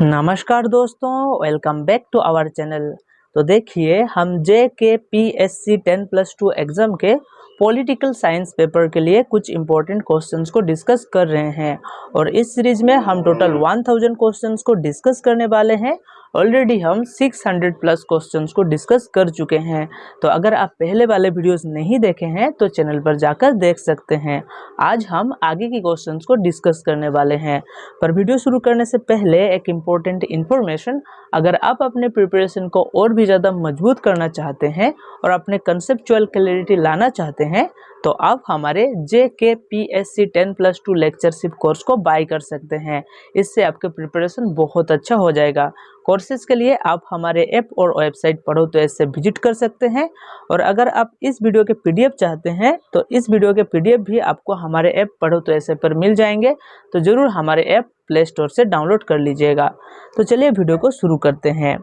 नमस्कार दोस्तों, welcome back to our channel. तो देखिए, हम JKPSC 10+2 एग्ज़ाम के पॉलिटिकल साइंस पेपर के लिए कुछ इम्पोर्टेंट क्वेश्चंस को डिस्कस कर रहे हैं और इस सीरीज में हम टोटल 1000 क्वेश्चंस को डिस्कस करने वाले हैं। ऑलरेडी हम 600 प्लस क्वेश्चंस को डिस्कस कर चुके हैं। तो अगर आप पहले वाले वीडियोस नहीं देखे हैं तो चैनल पर जाकर देख सकते हैं। आज हम आगे की क्वेश्चंस को डिस्कस करने वाले हैं। पर वीडियो शुरू करने से पहले एक इम्पोर्टेंट इन्फॉर्मेशन, अगर आप अपने प्रिपरेशन को और भी ज़्यादा मजबूत करना चाहते हैं और अपने कंसेप्चुअल क्लैरिटी लाना चाहते हैं तो आप हमारे JKPSC 10+2 लेक्चरशिप कोर्स को बाय कर सकते हैं। इससे आपके प्रिपरेशन बहुत अच्छा हो जाएगा। कोर्सेज के लिए आप हमारे ऐप और वेबसाइट पढ़ो तो ऐसे विजिट कर सकते हैं। और अगर आप इस वीडियो के PDF चाहते हैं तो इस वीडियो के PDF भी आपको हमारे ऐप पढ़ो तो ऐसे पर मिल जाएंगे। तो ज़रूर हमारे ऐप प्ले स्टोर से डाउनलोड कर लीजिएगा। तो चलिए वीडियो को शुरू करते हैं।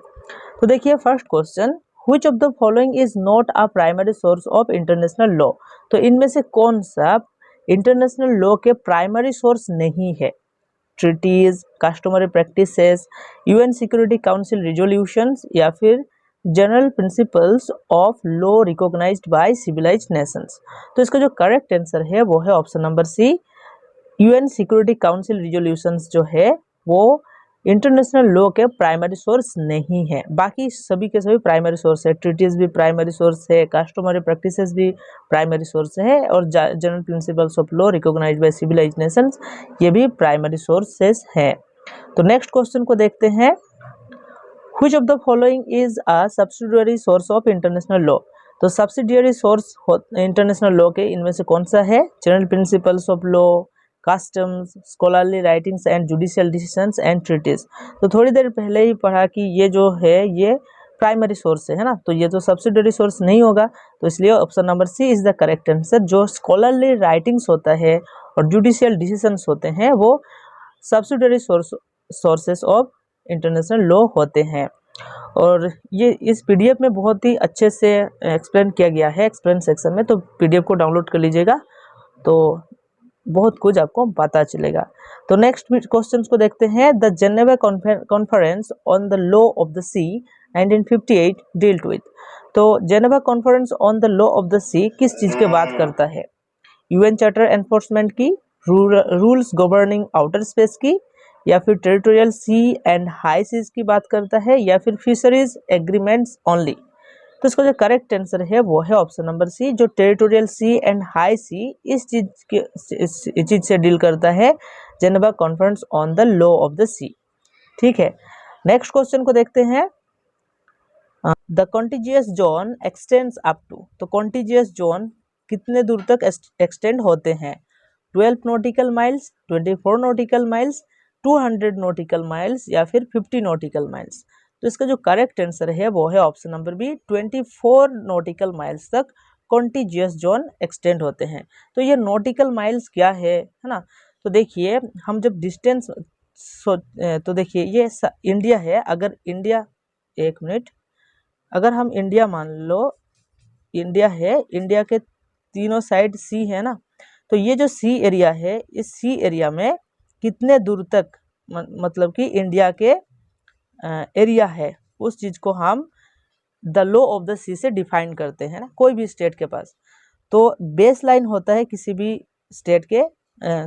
तो देखिए, first question, which of the following is not a primary source of international law. तो इनमें से कौन सा इंटरनेशनल लॉ के प्राइमरी सोर्स नहीं है? Treaties, customary practices, UN security council resolutions या फिर general principles of law recognised by civilised nations. तो इसका जो करेक्ट आंसर है वो है option number C, UN security council resolutions जो है वो इंटरनेशनल लॉ के प्राइमरी सोर्स नहीं है। बाकी सभी के सभी प्राइमरी सोर्स है। ट्रीटीज भी प्राइमरी सोर्स है, कस्टमरी प्रैक्टिसेस भी प्राइमरी सोर्स है और general principles of law recognised by civilised nations ये भी प्राइमरी सोर्सेस है। तो नेक्स्ट क्वेश्चन को देखते हैं, which of the following is a subsidiary source of international law. तो सब्सिडियरी सोर्स इंटरनेशनल लॉ के इनमें से कौन सा है? General principles of law, customs, scholarly writings and judicial decisions and treaties. तो थोड़ी देर पहले ही पढ़ा कि ये जो है ये प्राइमरी सोर्स है ना, तो ये तो सब्सिडियरी सोर्स नहीं होगा। तो इसलिए option number C is the correct answer. जो स्कॉलरली राइटिंग्स होता है और जुडिशियल डिसीजंस होते हैं वो subsidiary sources of international law होते हैं। और ये इस PDF में बहुत ही अच्छे से एक्सप्लेन किया गया है एक्सप्लेन सेक्शन में, तो PDF को डाउनलोड कर लीजिएगा तो बहुत कुछ आपको पता चलेगा। तो नेक्स्ट क्वेश्चन को देखते हैं, the Geneva conference on the law of the sea 1958 dealt with. तो Geneva conference on the law of the sea किस चीज के बात करता है? UN चार्टर एनफोर्समेंट की, रूल्स गवर्निंग आउटर स्पेस की, या फिर territorial sea and high seas की बात करता है, या फिर फिशरीज एग्रीमेंट्स ओनली। तो इसका जो करेक्ट आंसर है वो है ऑप्शन नंबर सी, जो territorial sea and high sea इस चीज से डील करता है Geneva conference on the law of the sea. ठीक है, नेक्स्ट क्वेश्चन को देखते हैं, the contiguous zone extends up to. तो कॉन्टिजियस जोन कितने दूर तक एक्सटेंड होते हैं? 12 nautical miles, 24 nautical miles, 200 nautical miles या फिर 50 नॉटिकल माइल्स। तो इसका जो करेक्ट आंसर है वो है option number B, 24 nautical miles तक कॉन्टिजियस जोन एक्सटेंड होते हैं। तो ये नॉटिकल माइल्स क्या है ना? तो देखिए, हम जब डिस्टेंस तो देखिए ये इंडिया है। अगर इंडिया, एक मिनट, अगर हम इंडिया मान लो, इंडिया है, इंडिया के तीनों साइड सी है ना, तो ये जो सी एरिया है, इस सी एरिया में कितने दूर तक मतलब कि इंडिया के एरिया है, उस चीज को हम the law of the sea से डिफाइन करते हैं ना, कोई भी स्टेट के पास। तो बेस लाइन होता है किसी भी स्टेट के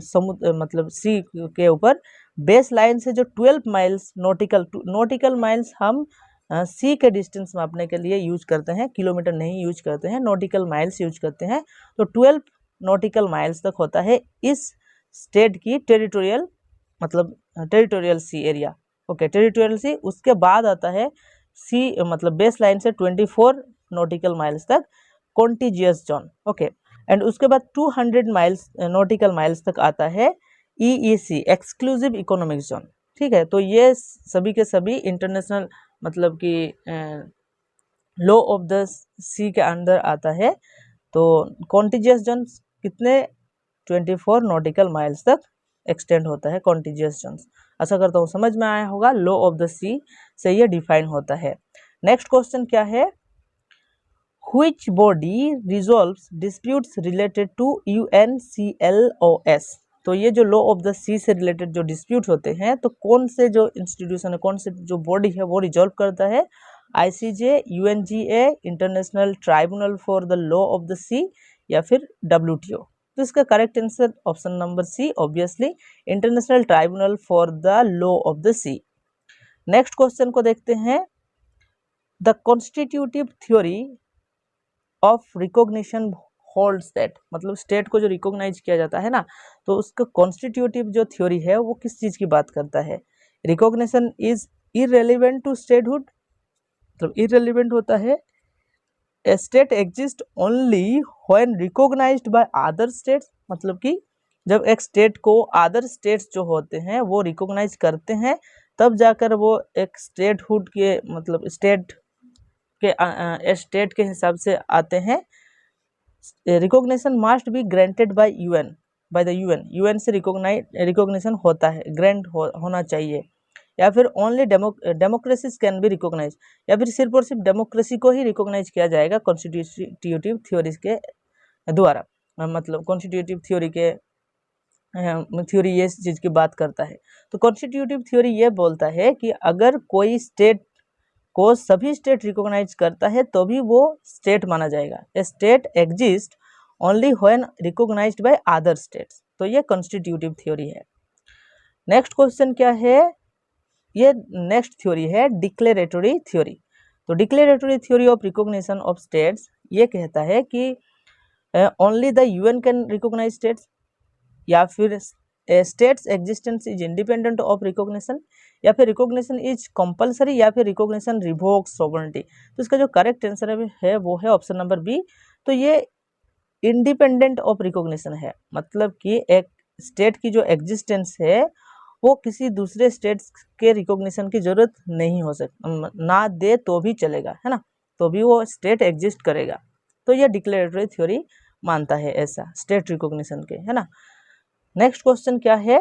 समुद्र मतलब सी के ऊपर, बेस लाइन से जो 12 माइल्स नॉटिकल माइल्स हम सी के डिस्टेंस मापने के लिए यूज करते हैं, किलोमीटर नहीं यूज करते हैं, नॉटिकल माइल्स यूज करते हैं। तो 12 नॉटिकल माइल्स तक होता है इस स्टेट की टेरिटोरियल, मतलब टेरिटोरियल सी एरिया। ओके, टेरिटोरियल सी, उसके बाद आता है सी मतलब बेस लाइन से 24 नॉटिकल माइल्स तक कॉन्टिजियस जोन। ओके, एंड उसके बाद 200 माइल्स नॉटिकल माइल्स तक आता है EEC एक्सक्लूसिव इकोनॉमिक जोन। ठीक है, तो ये सभी के सभी इंटरनेशनल मतलब कि लॉ ऑफ द सी के अंदर आता है। तो कॉन्टिजियस जोन कितने 24 नॉटिकल माइल्स तक एक्सटेंड होता है कॉन्टिजियस जोन। आशा करता हूँ समझ में आया होगा, लॉ ऑफ द सी से ये डिफाइन होता है। नेक्स्ट क्वेश्चन क्या है, which body resolves disputes related to UNCLOS। तो ये जो लॉ ऑफ द सी से रिलेटेड जो डिस्प्यूट होते हैं तो कौन से जो इंस्टीट्यूशन है, कौन से जो बॉडी है वो रिजॉल्व करता है? ICJ, UNGA, international tribunal for the law of the sea, या फिर WTO। तो इसका correct answer option number C, obviously international tribunal for the law of the sea. Next question को देखते हैं, the constitutive theory of recognition holds that, मतलब state को जो रिकॉग्नाइज किया जाता है ना, तो उसका कॉन्स्टिट्यूटिव जो थ्योरी है वो किस चीज की बात करता है? Recognition is irrelevant to statehood, मतलब इररेलेवेंट होता है। A state exist only when recognised by other states, मतलब कि जब एक स्टेट को अदर स्टेट्स जो होते हैं वो रिकॉग्नाइज करते हैं तब जाकर वो एक स्टेटहुड के, मतलब स्टेट के हिसाब से आते हैं। Recognition must be granted by the UN से रिकॉग्निशन होता है, ग्रांट होना चाहिए। या फिर only democracies can be recognize, या फिर सिर्फ और सिर्फ डेमोक्रेसी को ही रिकॉग्नाइज किया जाएगा कॉन्स्टिट्यूटिव थ्योरीज के द्वारा, मतलब कॉन्स्टिट्यूटिव थ्योरी के थ्योरी ये चीज की बात करता है। तो कॉन्स्टिट्यूटिव थ्योरी ये बोलता है कि अगर कोई स्टेट को सभी स्टेट रिकॉग्नाइज करता है तो भी वो स्टेट माना जाएगा। A state exist only when recognised by other states, तो ये कॉन्स्टिट्यूटिव थ्योरी है। नेक्स्ट क्वेश्चन क्या है? ये नेक्स्ट थ्योरी है डिक्लेरेटरी थ्योरी। तो declaratory theory of recognition of states ये कहता है कि only the UN can recognise states, या फिर states existence is independent of recognition, या फिर रिकॉग्निशन इज कंपलसरी, या फिर रिकॉग्निशन रिवोक्स सॉवरेनिटी। तो इसका जो करेक्ट आंसर है वो है ऑप्शन नंबर बी। तो ये इंडिपेंडेंट ऑफ रिकॉग्निशन है, मतलब कि एक स्टेट की जो एग्जिस्टेंस है वो किसी दूसरे स्टेट्स के रिकॉग्निशन की जरूरत नहीं हो सकती, ना दे तो भी चलेगा, है ना, तो भी वो स्टेट एग्जिस्ट करेगा। तो ये डिक्लेरेटरी थ्योरी मानता है ऐसा स्टेट रिकॉग्निशन के, है ना। नेक्स्ट क्वेश्चन क्या है?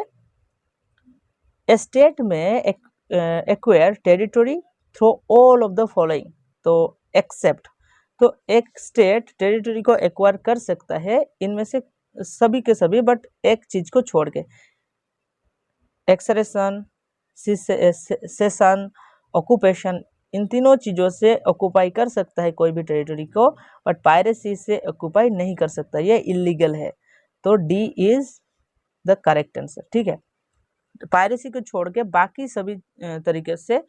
ए स्टेट में acquire territory through all of the following, तो एक्सेप्ट, तो एक स्टेट टेरिटरी को एक्वायर कर सकता है इनमें से सभी के सभी, बट एक चीज को छोड़ के, एक्सरेशन, सेशन, ऑक्यूपेशन, इन तीनों चीजों से ऑक्यूपाई कर सकता है कोई भी टेरिटरी को, बट पायरेसी से ऑक्यूपाई नहीं कर सकता, ये इलीगल है। तो D is the correct answer, ठीक है। पायरेसी को छोड़ के बाकी सभी तरीके से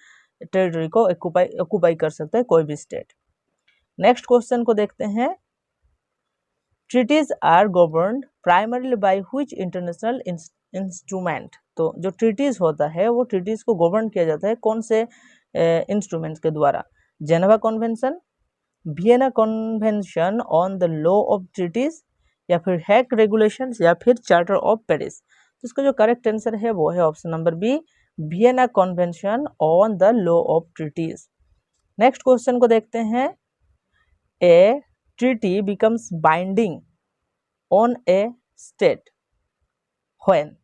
टेरिटरी को ऑक्यूपाई कर सकता है कोई भी स्टेट। नेक्स्ट क्वेश्चन को देखते हैं, treaties are governed primarily by which international instrument. तो जो ट्रीटीज होता है वो ट्रीटीज को गवर्न किया जाता है कौन से इंस्ट्रूमेंट्स के द्वारा? Geneva convention, Vienna convention on the law of treaties, या फिर हैग रेगुलेशंस, या फिर चार्टर ऑफ पेरिस। तो इसका जो करेक्ट आंसर है वो है option number B, Vienna convention on the law of treaties. Next question को देखते हैं, a treaty becomes binding on a state when.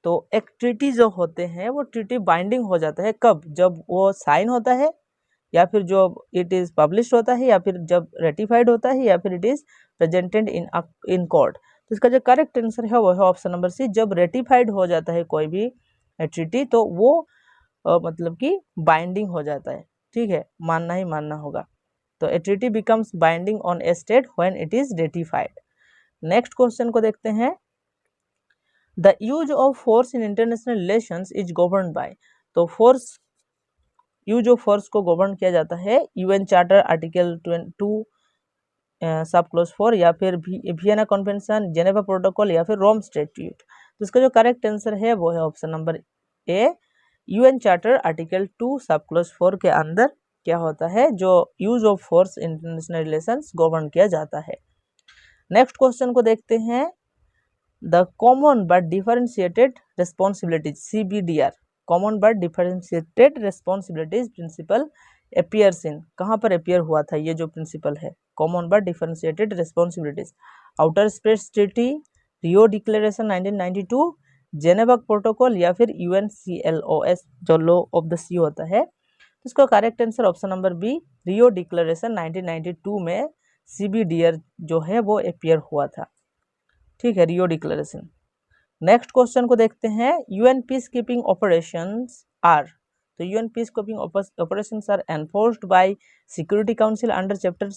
तो एक ट्रीटी जो होते हैं वो ट्रीटी बाइंडिंग हो जाता है कब? जब वो साइन होता है, या फिर जो इट इज पब्लिश होता है, या फिर जब रेटिफाइड होता है, या फिर it is presented in court. तो इसका जो करेक्ट आंसर है वो है ऑप्शन नंबर सी, जब रेटिफाइड हो जाता है कोई भी ट्रीटी तो वो मतलब कि बाइंडिंग हो जाता है, ठीक है, मानना ही मानना होगा। तो a treaty becomes binding on a state when it is ratified. Next question को देखते हैं, the use of force in international relations is governed by. तो फोर्स, यूज ऑफ फोर्स को गवर्न किया जाता है यूएन चार्टर आर्टिकल 2 सब close 4, या फिर वियना कन्वेंशन, जेनेवा प्रोटोकॉल, या फिर रोम स्टैट्यूट। तो इसका जो करेक्ट आंसर है वो है ऑप्शन नंबर ए, यूएन चार्टर आर्टिकल 2 सब क्लोज 4 के अंदर क्या होता है, जो use of force international relations govern किया जाता है। नेक्स्ट क्वेश्चन को देखते हैं, the common but differentiated responsibilities CBDR, common but differentiated responsibilities principle appears in, कहाँ पर अपीयर हुआ था ये जो प्रिंसिपल है, common but differentiated responsibilities? Outer space treaty, Rio declaration 1992, Geneva protocol, या फिर UNCLOS जो लॉ ऑफ द सी होता है। तो इसका correct answer option number B, Rio declaration 1992 में CBDR जो है वो अपीयर हुआ था, ठीक है, रियो डिक्लेरेशन। नेक्स्ट क्वेश्चन को देखते हैं, UN peace keeping operations are, तो UN peace keeping operations are enforced by security council under chapter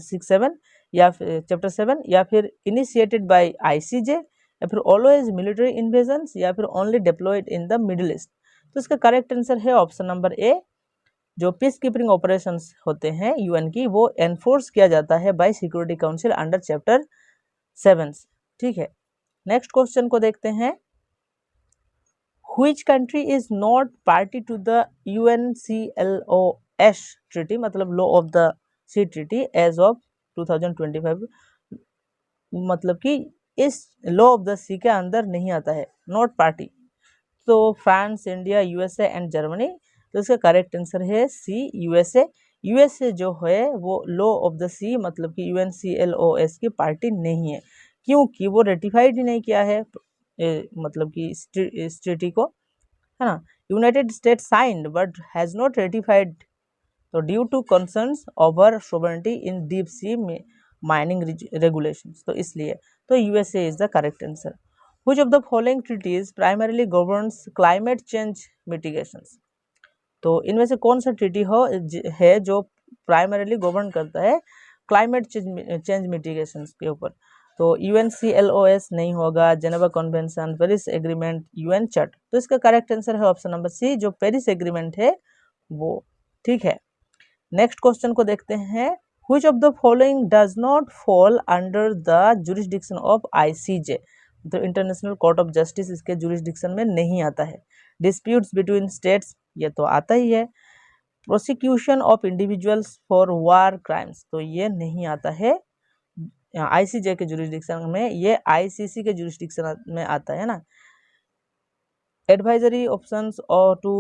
6-7 या फिर चैप्टर 7, या फिर इनिशिएटेड बाय आईसीजे, या फिर ऑलवेज मिलिट्री इन्वेजन्स, या फिर only deployed in the middle east. तो इसका करेक्ट आंसर है ऑप्शन नंबर ए, जो पीस कीपिंग ऑपरेशंस होते हैं यूएन की, वो एनफोर्स किया जाता है by security council under chapter 7। ठीक है, नेक्स्ट क्वेश्चन को देखते हैं, which country is not party to the UNCLOS treaty, मतलब law of the sea treaty as of 2025, मतलब कि इस लॉ ऑफ द सी के अंदर नहीं आता है, नॉट पार्टी। तो France, India, USA and Germany. तो इसका करेक्ट आंसर है सी, यूएसए। यूएसए जो है वो लॉ ऑफ द सी मतलब कि UNCLOS की पार्टी नहीं है, क्योंकि वो रेटिफाइड ही नहीं किया है मतलब कि इस ट्रीटी को, है ना। United States signed but has not ratified, तो due to concerns over sovereignty in deep sea mining regulations, तो इसलिए तो USA is the correct answer. Which of the following treaties primarily governs climate change mitigations, तो इनमें से कौन सा treaty है जो प्राइमरीली गवर्न करता है क्लाइमेट चेंज मिटिगेशंस के ऊपर। तो UNCLOS नहीं होगा, Geneva convention, Paris agreement, UN chart. तो इसका करेक्ट आंसर है ऑप्शन नंबर सी, जो पेरिस एग्रीमेंट है वो। ठीक है, नेक्स्ट क्वेश्चन को देखते हैं, which of the following does not fall under the jurisdiction of ICJ, तो इंटरनेशनल कोर्ट ऑफ जस्टिस इसके जुरिसडिक्शन में नहीं आता है। डिस्प्यूट्स बिटवीन स्टेट्स, ये तो आता ही है। Prosecution of individuals for war crimes, तो ये नहीं आता है ICJ के जुरिसडिक्शन में, ये ICC के जुरिसडिक्शन में आता है ना। एडवाइजरी ऑप्शंस और टू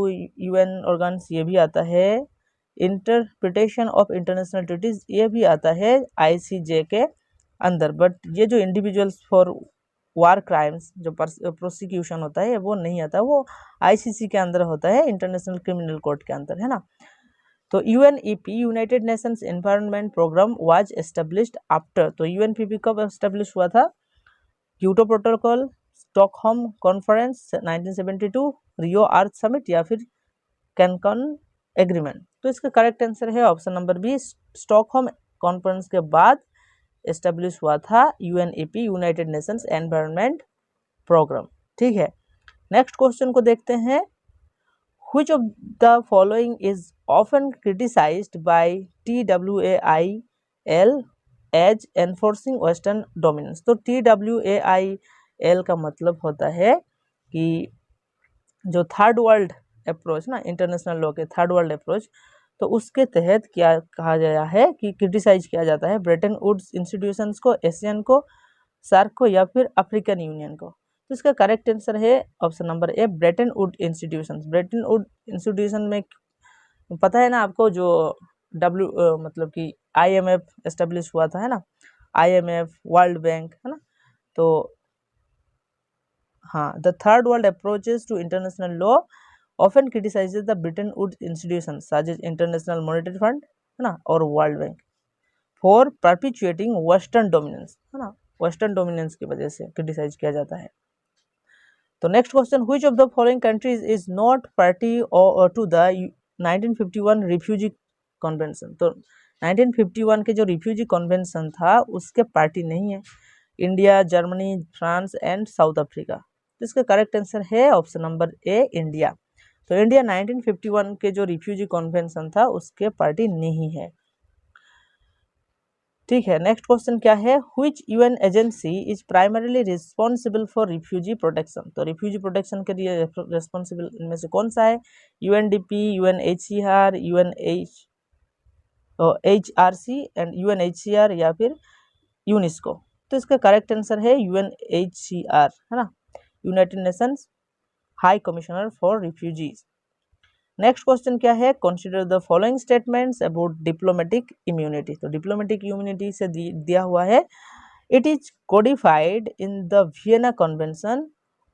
UN ऑर्गन्स, ये भी आता है। इंटरप्रिटेशन ऑफ इंटरनेशनल ट्रीटीज, ये भी आता है ICJ के अंदर, बट ये जो इंडिविजुअल्स फॉर वार क्राइम्स जो प्रोसिक्यूशन होता है वो नहीं आता, वो ICC के अंदर होता है, इंटरनेशनल क्रिमिनल कोर्ट के अंदर, है ना। तो UNEP united nations environment programme was established after, तो UNPP कब एस्टेब्लिश हुआ था, Kyoto protocol, Stockholm conference 1972, Rio earth summit, या फिर कैनकन एग्रीमेंट। तो इसका करेक्ट आंसर है option number B, Stockholm conference के बाद एस्टेब्लिश हुआ था UNEP united nations environment programme. ठीक है, नेक्स्ट क्वेश्चन को देखते हैं, which of the following is often criticised by TWAIL as enforcing western dominance. तो TWAIL का मतलब होता है कि जो थर्ड वर्ल्ड अप्रोच ना, इंटरनेशनल लॉ के थर्ड वर्ल्ड अप्रोच, तो उसके तहत क्या कहा गया है कि क्रिटिसाइज किया जाता है ब्रेटन वुड्स इंस्टीट्यूशंस को, एशियन को, सार्क को, या फिर अफ्रीकन यूनियन को। तो इसका करेक्ट आंसर है option number A, Brayton would institutions. Brayton would institution में पता है ना आपको, जो मतलब कि IMF एस्टेब्लिश हुआ था, है ना, IMF, वर्ल्ड बैंक, है ना। तो हाँ, the third world approaches to international law often criticises the Bretton Woods institutions such as International Monetary Fund, है ना, और World Bank for perpetuating western dominance, है ना, वेस्टर्न डोमिनेंस की वजह से क्रिटिसाइज किया जाता है। तो next question, which of the following countries is not party to the 1951 refugee convention. तो 1951 के जो रिफ्यूजी कन्वेंशन था उसके पार्टी नहीं है India, Germany, France and south Africa. तो इसका करेक्ट आंसर है ऑप्शन नंबर ए, इंडिया। तो इंडिया 1951 के जो रिफ्यूजी कन्वेंशन था उसके पार्टी नहीं है। ठीक है, नेक्स्ट क्वेश्चन क्या है, which UN agency is primarily responsible for refugee protection. तो रिफ्यूजी प्रोटेक्शन के लिए रिस्पॉन्सिबल इनमें से कौन सा है, UNDP, UNHCR, HRC and UNHCR, या फिर यूनेस्को। तो इसका करेक्ट आंसर है UNHCR, है ना, united nations high commissioner for refugees. Next question क्या है, consider the following statements about diplomatic immunity. तो डिप्लोमेटिक इम्यूनिटी से दिया हुआ है, it is codified in the Vienna convention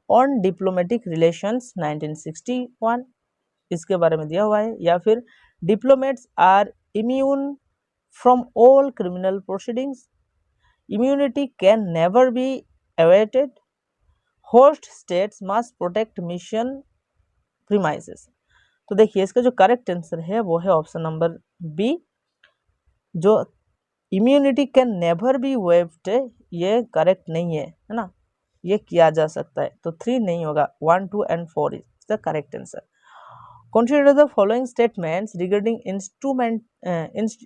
on diplomatic relations 1961, इसके बारे में दिया हुआ है। या फिर diplomats are immune from all criminal proceedings, immunity can never be awaited, host states must protect mission premises. तो देखिए इसका जो करेक्ट आंसर है वो है ऑप्शन नंबर बी, जो immunity can never B waived, ये करेक्ट नहीं है ना, ये किया जा सकता है। तो 3 नहीं होगा, 1, 2 and 4 is the correct answer. Consider the following statements regarding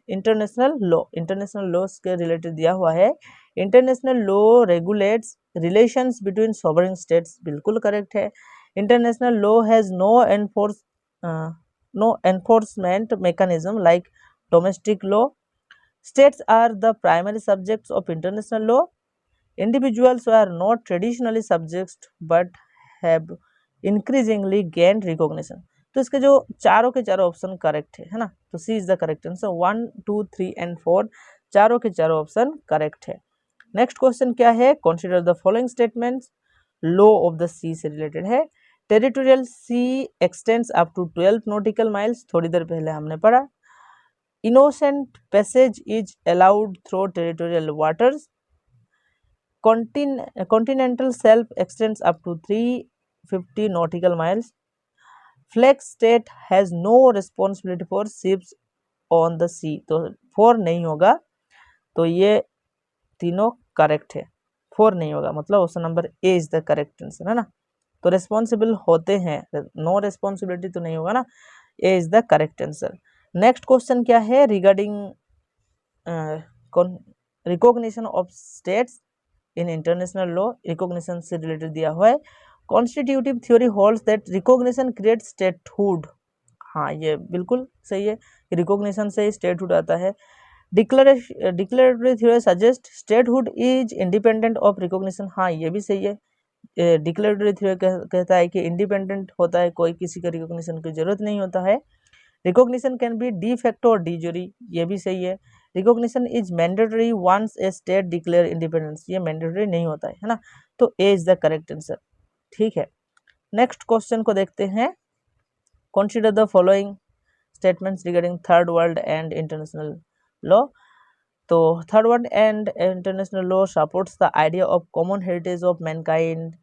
international law. International law के रिलेटेड दिया हुआ है। International law regulates relations between sovereign states, बिल्कुल करेक्ट है। International law has no enforcement mechanism like domestic law. States are the primary subjects of international law. Individuals were not traditionally subjects but have increasingly gained recognition. तो इसके जो चारों के चारों option correct है ना, तो C is the correct answer. 1, 2, 3 and 4 चारों के चारों ऑप्शन करेक्ट है। नेक्स्ट क्वेश्चन क्या है, consider the following statements, law of the sea से रिलेटेड है। Territorial sea extends up to 12 nautical miles, थोड़ी देर पहले हमने पढ़ा। Innocent passage is allowed through territorial waters. Continental shelf extends up to 350 nautical miles. Flag state has no responsibility for ships on the sea. तो 4 नहीं होगा, तो ये तीनों करेक्ट है। 4 नहीं होगा, मतलब option number A is the correct answer, है ना। तो रिस्पॉन्सिबल होते हैं, नो रिस्पॉन्सिबिलिटी तो नहीं होगा ना, A is the correct answer. Next question क्या है, regarding recognition of states in international law, recognition से रिलेटेड दिया हुआ है। Constitutive theory holds that recognition creates statehood, हाँ ये बिल्कुल सही है, रिकॉग्निशन से ही स्टेटहुड आता है। Declaratory theory suggest statehood is independent of recognition, हाँ ये भी सही है। डिक्लेरेटरी थ्योरी कहता है कि इंडिपेंडेंट होता है, कोई किसी का रिकॉग्निशन की जरूरत नहीं होता है। Recognition can be de facto और डी ज्यूरी, ये भी सही है। Recognition is mandatory once a state declare independence, ये मैंडेटरी नहीं होता है ना, तो A is the correct answer, ठीक है। नेक्स्ट क्वेश्चन को देखते हैं, consider the following statements regarding third world and international law. तो third world and international law supports the idea of common heritage of mankind,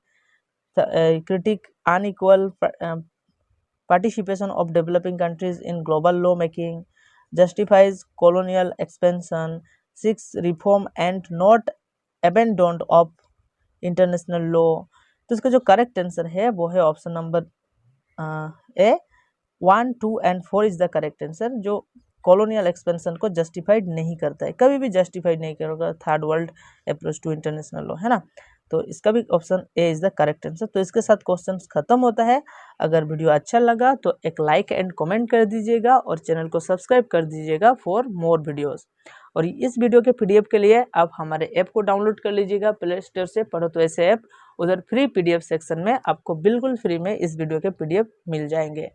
critic unequal participation of developing countries in global law making, justifies colonial expansion, seeks reform and not abandonment of international law। तो इसका जो correct answer है वो है option number A, 1, 2 and 4 is the correct answer, जो colonial expansion को justified नहीं करता है, कभी भी जस्टिफाइड नहीं करेगा third world approach to international law, है ना। तो इसका भी option A is the correct answer. तो इसके साथ क्वेश्चन खत्म होता है। अगर वीडियो अच्छा लगा तो एक लाइक एंड कमेंट कर दीजिएगा और चैनल को सब्सक्राइब कर दीजिएगा फॉर मोर वीडियोस। और इस वीडियो के पीडीएफ के लिए आप हमारे ऐप को डाउनलोड कर लीजिएगा प्ले स्टोर से, पढ़ो तो ऐसे ऐप, उधर फ्री पीडीएफ सेक्शन में आपको बिल्कुल फ्री में इस वीडियो के पीडीएफ मिल जाएंगे।